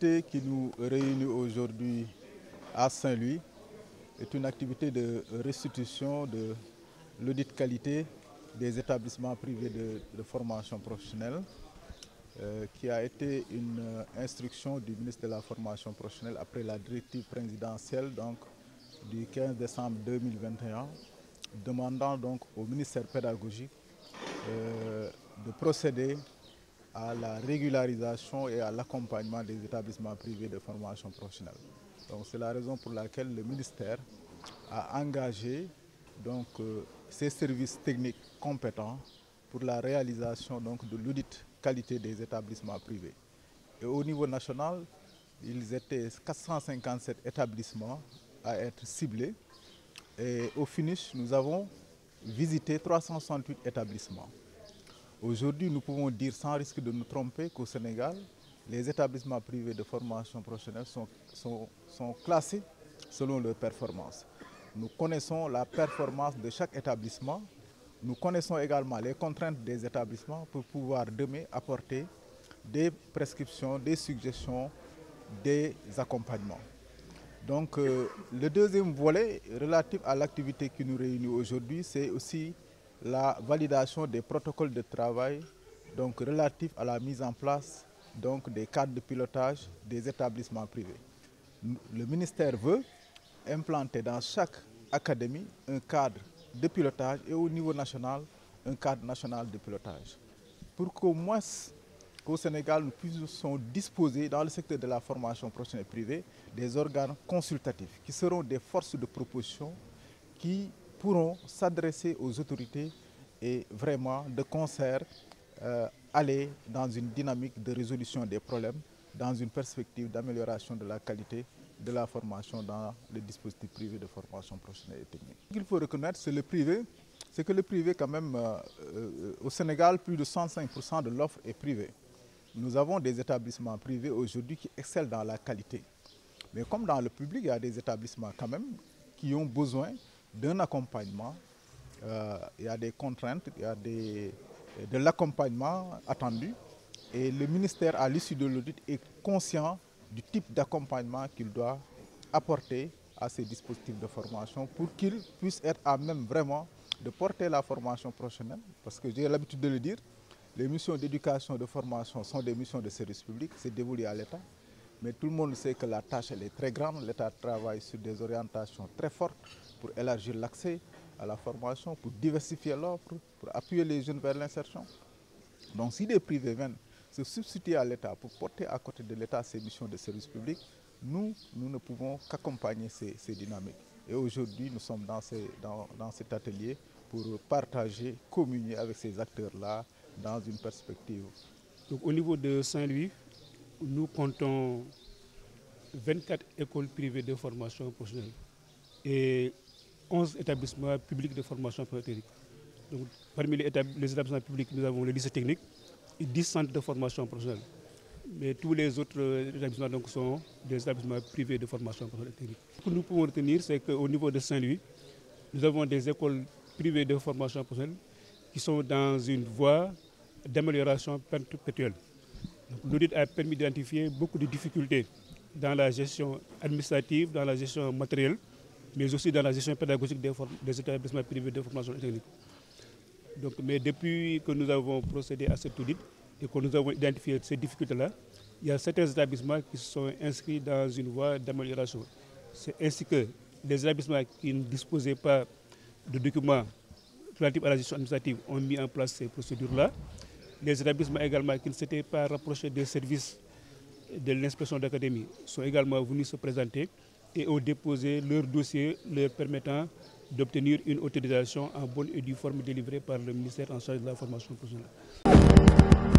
L'activité qui nous réunit aujourd'hui à Saint-Louis est une activité de restitution de l'audit qualité des établissements privés de formation professionnelle qui a été une instruction du ministre de la formation professionnelle après la directive présidentielle du 15 décembre 2021 demandant donc au ministère pédagogique de procéder à la régularisation et à l'accompagnement des établissements privés de formation professionnelle. Donc c'est la raison pour laquelle le ministère a engagé ses services techniques compétents pour la réalisation de l'audit qualité des établissements privés. Et au niveau national, ils étaient 457 établissements à être ciblés. Et au finish, nous avons visité 368 établissements. Aujourd'hui, nous pouvons dire sans risque de nous tromper qu'au Sénégal, les établissements privés de formation professionnelle sont classés selon leur performance. Nous connaissons la performance de chaque établissement. Nous connaissons également les contraintes des établissements pour pouvoir demain apporter des prescriptions, des suggestions, des accompagnements. Donc le deuxième volet relatif à l'activité qui nous réunit aujourd'hui, c'est aussi la validation des protocoles de travail relatifs à la mise en place des cadres de pilotage des établissements privés. Le ministère veut implanter dans chaque académie un cadre de pilotage et au niveau national, un cadre national de pilotage. Pour qu'au moins qu'au Sénégal, nous puissions disposer dans le secteur de la formation professionnelle privée des organes consultatifs qui seront des forces de proposition qui pourront s'adresser aux autorités et vraiment de concert aller dans une dynamique de résolution des problèmes dans une perspective d'amélioration de la qualité de la formation dans les dispositifs privés de formation professionnelle et technique. Ce qu'il faut reconnaître, c'est que le privé quand même, au Sénégal, plus de 65% de l'offre est privée. Nous avons des établissements privés aujourd'hui qui excellent dans la qualité. Mais comme dans le public, il y a des établissements quand même qui ont besoin d'un accompagnement. Il y a des contraintes, il y a de l'accompagnement attendu. Et le ministère, à l'issue de l'audit, est conscient du type d'accompagnement qu'il doit apporter à ces dispositifs de formation pour qu'ils puissent être à même vraiment de porter la formation professionnelle. Parce que j'ai l'habitude de le dire, les missions d'éducation et de formation sont des missions de service public, c'est dévolu à l'État. Mais tout le monde sait que la tâche elle est très grande. L'État travaille sur des orientations très fortes pour élargir l'accès à la formation, pour diversifier l'offre, pour appuyer les jeunes vers l'insertion. Donc si des privés viennent se substituer à l'État pour porter à côté de l'État ces missions de service public, nous ne pouvons qu'accompagner ces dynamiques. Et aujourd'hui, nous sommes dans cet atelier pour partager, communier avec ces acteurs-là dans une perspective. Donc, au niveau de Saint-Louis, nous comptons 24 écoles privées de formation professionnelle et 11 établissements publics de formation professionnelle. Donc, parmi les établissements publics, nous avons le lycée technique et 10 centres de formation professionnelle. Mais tous les autres établissements sont des établissements privés de formation professionnelle technique. Ce que nous pouvons retenir, c'est qu'au niveau de Saint-Louis, nous avons des écoles privées de formation professionnelle qui sont dans une voie d'amélioration perpétuelle. L'audit a permis d'identifier beaucoup de difficultés dans la gestion administrative, dans la gestion matérielle, mais aussi dans la gestion pédagogique des établissements privés de formation technique. Mais depuis que nous avons procédé à cet audit et que nous avons identifié ces difficultés-là, il y a certains établissements qui se sont inscrits dans une voie d'amélioration. C'est ainsi que les établissements qui ne disposaient pas de documents relatifs à la gestion administrative ont mis en place ces procédures-là. Les établissements également qui ne s'étaient pas rapprochés des services de l'inspection d'académie sont également venus se présenter et ont déposé leur dossier leur permettant d'obtenir une autorisation en bonne et due forme délivrée par le ministère en charge de la formation professionnelle.